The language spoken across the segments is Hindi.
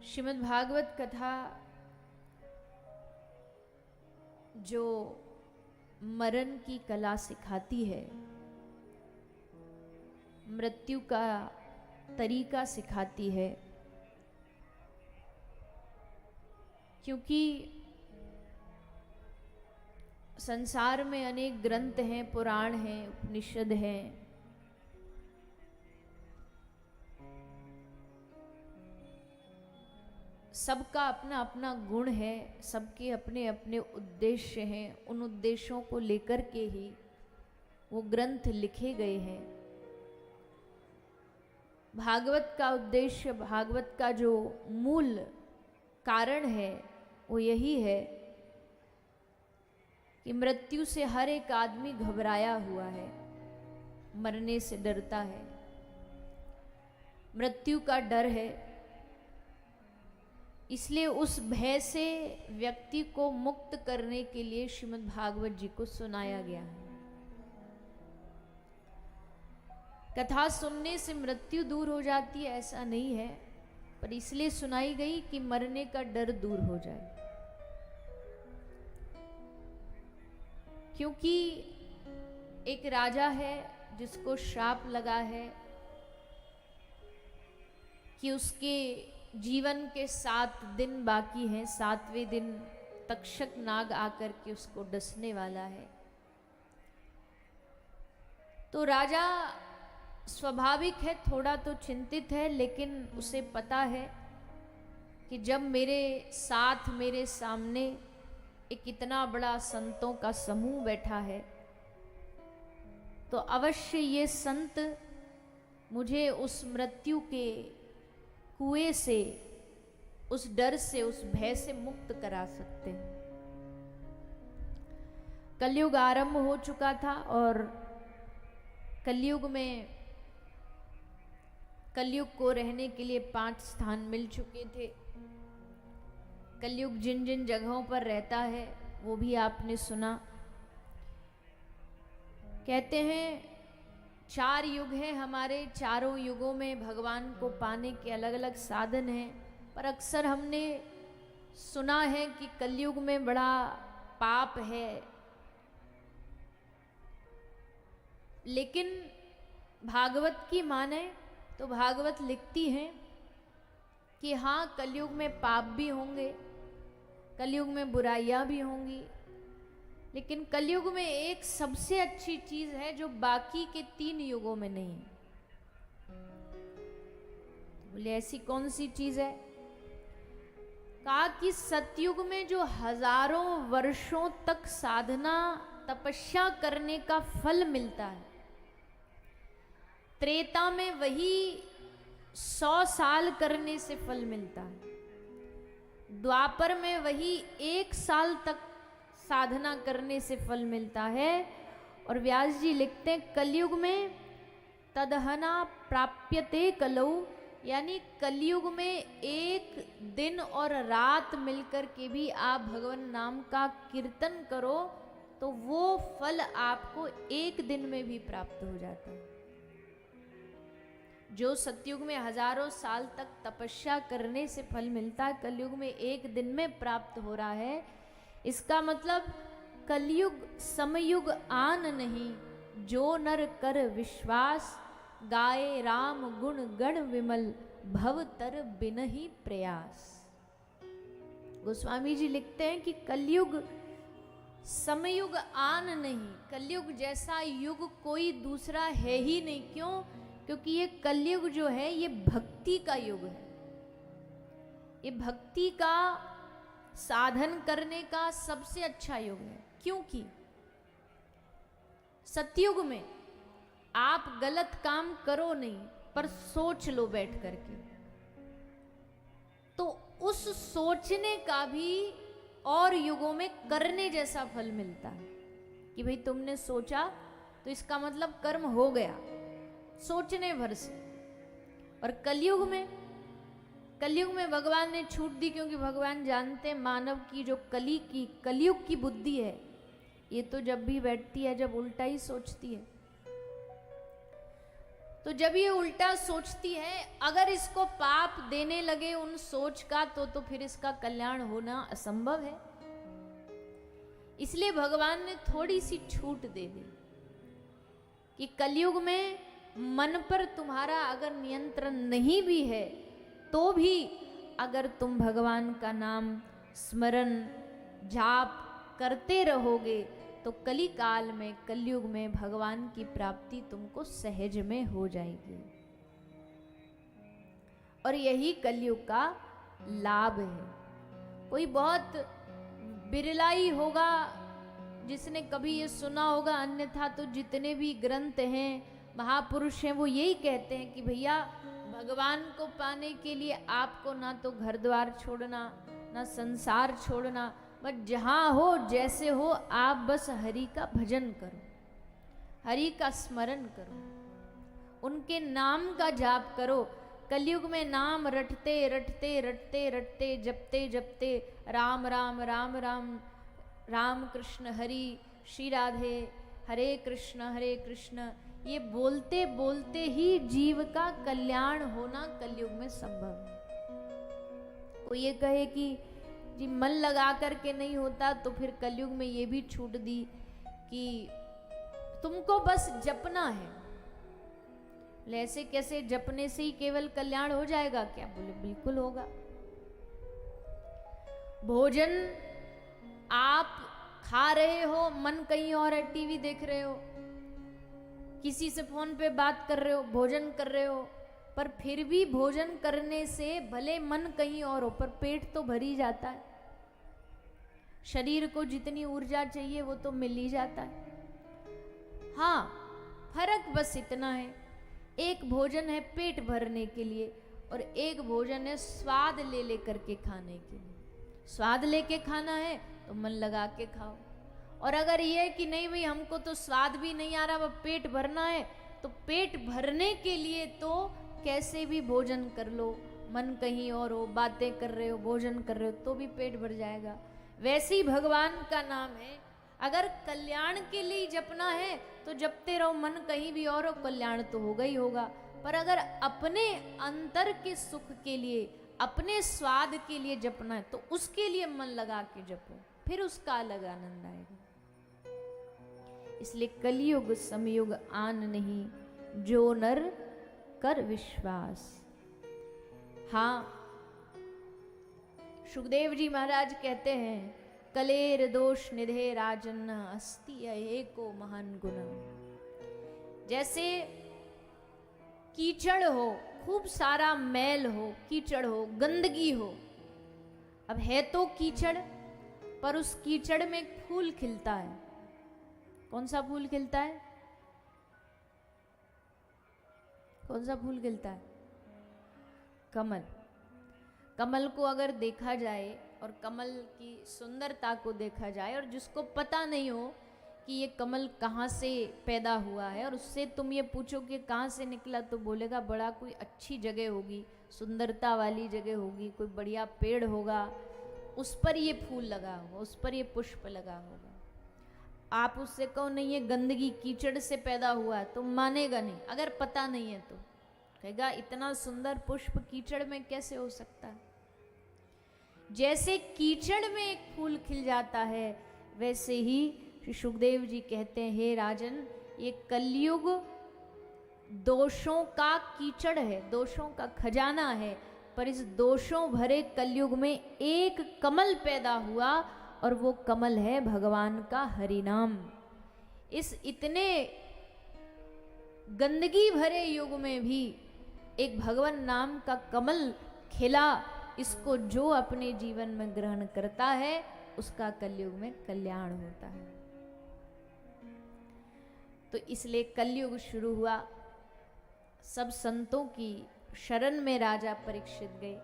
श्रीमद् भागवत कथा जो मरण की कला सिखाती है, मृत्यु का तरीका सिखाती है, क्योंकि संसार में अनेक ग्रंथ हैं, पुराण हैं, उपनिषद हैं, सबका अपना अपना गुण है, सबके अपने अपने उद्देश्य हैं। उन उद्देश्यों को लेकर के ही वो ग्रंथ लिखे गए हैं। भागवत का उद्देश्य, भागवत का जो मूल कारण है वो यही है कि मृत्यु से हर एक आदमी घबराया हुआ है, मरने से डरता है, मृत्यु का डर है। इसलिए उस भय से व्यक्ति को मुक्त करने के लिए श्रीमद् भागवत जी को सुनाया गया है। कथा सुनने से मृत्यु दूर हो जाती है ऐसा नहीं है, पर इसलिए सुनाई गई कि मरने का डर दूर हो जाए। क्योंकि एक राजा है जिसको श्राप लगा है कि उसके जीवन के 7 दिन बाकी हैं, 7वें दिन तक्षक नाग आकर के उसको डसने वाला है। तो राजा स्वाभाविक है थोड़ा तो चिंतित है, लेकिन उसे पता है कि जब मेरे साथ मेरे सामने एक इतना बड़ा संतों का समूह बैठा है तो अवश्य ये संत मुझे उस मृत्यु के कुएं से, उस डर से, उस भय से मुक्त करा सकते हैं। कलयुग आरंभ हो चुका था और कलयुग में कलयुग को रहने के लिए 5 स्थान मिल चुके थे। कलयुग जिन जिन जगहों पर रहता है वो भी आपने सुना। कहते हैं 4 युग हैं हमारे, चारों युगों में भगवान को पाने के अलग अलग साधन हैं, पर अक्सर हमने सुना है कि कलयुग में बड़ा पाप है। लेकिन भागवत की माने तो भागवत लिखती हैं कि हाँ, कलयुग में पाप भी होंगे, कलयुग में बुराइयां भी होंगी, लेकिन कलयुग में एक सबसे अच्छी चीज है जो बाकी के 3 युगों में नहीं है। बोले ऐसी कौन सी चीज है? कहा कि सतयुग में जो हजारों वर्षों तक साधना तपस्या करने का फल मिलता है, त्रेता में वही 100 साल करने से फल मिलता है, द्वापर में वही 1 साल तक साधना करने से फल मिलता है। और व्यास जी लिखते हैं कलयुग में तदहना प्राप्यते कलौ, यानी कलयुग में 1 दिन और रात मिलकर के भी आप भगवान नाम का कीर्तन करो तो वो फल आपको 1 दिन में भी प्राप्त हो जाता है। जो सतयुग में हजारों साल तक तपस्या करने से फल मिलता है, कलयुग में 1 दिन में प्राप्त हो रहा है। इसका मतलब कलयुग समयुग आन नहीं, जो नर कर विश्वास, गाए राम गुण गण विमल, भव तर बिनहि प्रयास। गोस्वामी जी लिखते हैं कि कलयुग समयुग आन नहीं, कलयुग जैसा युग कोई दूसरा है ही नहीं। क्यों? क्योंकि ये कलयुग जो है ये भक्ति का युग है, ये भक्ति का साधन करने का सबसे अच्छा युग है। क्योंकि सतयुग में आप गलत काम करो नहीं, पर सोच लो बैठ करके, तो उस सोचने का भी और युगों में करने जैसा फल मिलता है कि भाई तुमने सोचा तो इसका मतलब कर्म हो गया, सोचने भर से। और कलयुग में भगवान ने छूट दी, क्योंकि भगवान जानते हैं मानव की जो कलयुग की बुद्धि है ये तो जब भी बैठती है जब उल्टा ही सोचती है। तो जब ये उल्टा सोचती है, अगर इसको पाप देने लगे उन सोच का तो फिर इसका कल्याण होना असंभव है। इसलिए भगवान ने थोड़ी सी छूट दे दी कि कलयुग में मन पर तुम्हारा अगर नियंत्रण नहीं भी है तो भी अगर तुम भगवान का नाम स्मरण जाप करते रहोगे तो कली काल में कलयुग में भगवान की प्राप्ति तुमको सहज में हो जाएगी। और यही कलयुग का लाभ है। कोई बहुत बिरला ही होगा जिसने कभी ये सुना होगा, अन्यथा तो जितने भी ग्रंथ हैं महापुरुष हैं वो यही कहते हैं कि भैया भगवान को पाने के लिए आपको ना तो घर द्वार छोड़ना ना संसार छोड़ना, बस जहाँ हो जैसे हो आप बस हरि का भजन करो, हरि का स्मरण करो, उनके नाम का जाप करो। कलयुग में नाम रटते रटते रटते रटते जपते जपते राम राम राम राम राम कृष्ण हरि श्री राधे हरे कृष्ण ये बोलते बोलते ही जीव का कल्याण होना कलयुग में संभव है। कोई ये कहे कि जी मन लगा करके नहीं होता, तो फिर कलयुग में ये भी छूट दी कि तुमको बस जपना है। ऐसे कैसे जपने से ही केवल कल्याण हो जाएगा क्या? बोले बिल्कुल होगा। भोजन आप खा रहे हो, मन कहीं और है, टीवी देख रहे हो, किसी से फोन पे बात कर रहे हो, भोजन कर रहे हो, पर फिर भी भोजन करने से भले मन कहीं और हो पर पेट तो भर ही जाता है। शरीर को जितनी ऊर्जा चाहिए वो तो मिल ही जाता है। हाँ, फर्क बस इतना है, एक भोजन है पेट भरने के लिए और एक भोजन है स्वाद ले लेकर के खाने के लिए। स्वाद लेके खाना है तो मन लगा के खाओ, और अगर ये कि नहीं भाई हमको तो स्वाद भी नहीं आ रहा, वह पेट भरना है, तो पेट भरने के लिए तो कैसे भी भोजन कर लो, मन कहीं और हो, बातें कर रहे हो, भोजन कर रहे हो तो भी पेट भर जाएगा। वैसे ही भगवान का नाम है, अगर कल्याण के लिए जपना है तो जपते रहो, मन कहीं भी और हो, कल्याण तो होगा ही होगा। पर अगर अपने अंतर के सुख के लिए, अपने स्वाद के लिए जपना है तो उसके लिए मन लगा के जपो, फिर उसका अलग आनंद आएगा। इसलिए कलयुग समयुग आन नहीं, जो नर कर विश्वास। हाँ, सुखदेव जी महाराज कहते हैं, कलेर दोष निधे राजन अस्ति एको महान गुणम। जैसे कीचड़ हो, खूब सारा मैल हो, कीचड़ हो, गंदगी हो, अब है तो कीचड़, पर उस कीचड़ में एक फूल खिलता है। कौन सा फूल खिलता है? कौन सा फूल खिलता है? कमल। कमल को अगर देखा जाए और कमल की सुंदरता को देखा जाए, और जिसको पता नहीं हो कि ये कमल कहाँ से पैदा हुआ है, और उससे तुम ये पूछो कि कहाँ से निकला, तो बोलेगा बड़ा कोई अच्छी जगह होगी, सुंदरता वाली जगह होगी, कोई बढ़िया पेड़ होगा, उस पर ये फूल लगा होगा, उस पर ये पुष्प लगा होगा। आप उससे कहो नहीं ये गंदगी कीचड़ से पैदा हुआ है, तो मानेगा नहीं। अगर पता नहीं है तो कहेगा इतना सुंदर पुष्प कीचड़ में कैसे हो सकता है। जैसे कीचड़ में एक फूल खिल जाता है, वैसे ही श्री सुखदेव जी कहते हैं, हे राजन, ये कलयुग दोषों का कीचड़ है, दोषों का खजाना है, पर इस दोषों भरे कलयुग में एक कमल पैदा हुआ, और वो कमल है भगवान का हरिनाम। इस इतने गंदगी भरे युग में भी एक भगवान नाम का कमल खिला, इसको जो अपने जीवन में ग्रहण करता है उसका कलयुग में कल्याण होता है। तो इसलिए कलयुग शुरू हुआ, सब संतों की शरण में राजा परीक्षित गए।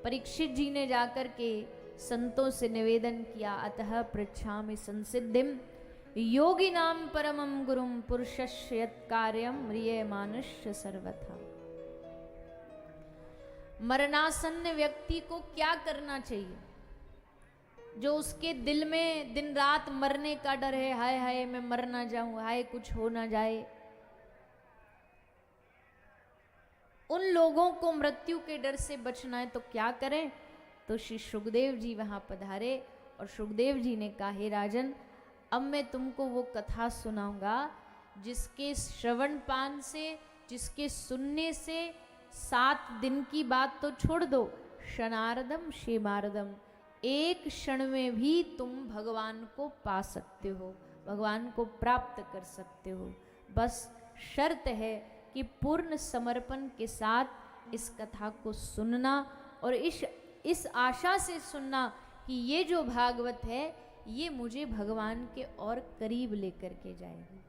परीक्षित जी ने जाकर के संतों से निवेदन किया, अतः पृच्छामि संसिद्धिम योगी नाम परमम गुरुम पुरुषस्य यत् कार्यम म्रियमाणस्य सर्वथा। मरणासन्न व्यक्ति को क्या करना चाहिए? जो उसके दिल में दिन रात मरने का डर है, हाय हाय मैं मर ना जाऊं, हाय कुछ हो ना जाए, उन लोगों को मृत्यु के डर से बचना है तो क्या करें? तो श्री सुखदेव जी वहाँ पधारे और सुखदेव जी ने कहा, हे राजन, अब मैं तुमको वो कथा सुनाऊंगा जिसके श्रवण पान से, जिसके सुनने से 7 दिन की बात तो छोड़ दो, क्षणार्धम क्षेमार्धम, एक क्षण में भी तुम भगवान को पा सकते हो, भगवान को प्राप्त कर सकते हो। बस शर्त है कि पूर्ण समर्पण के साथ इस कथा को सुनना और इस आशा से सुनना कि ये जो भागवत है ये मुझे भगवान के और करीब लेकर के जाएगी।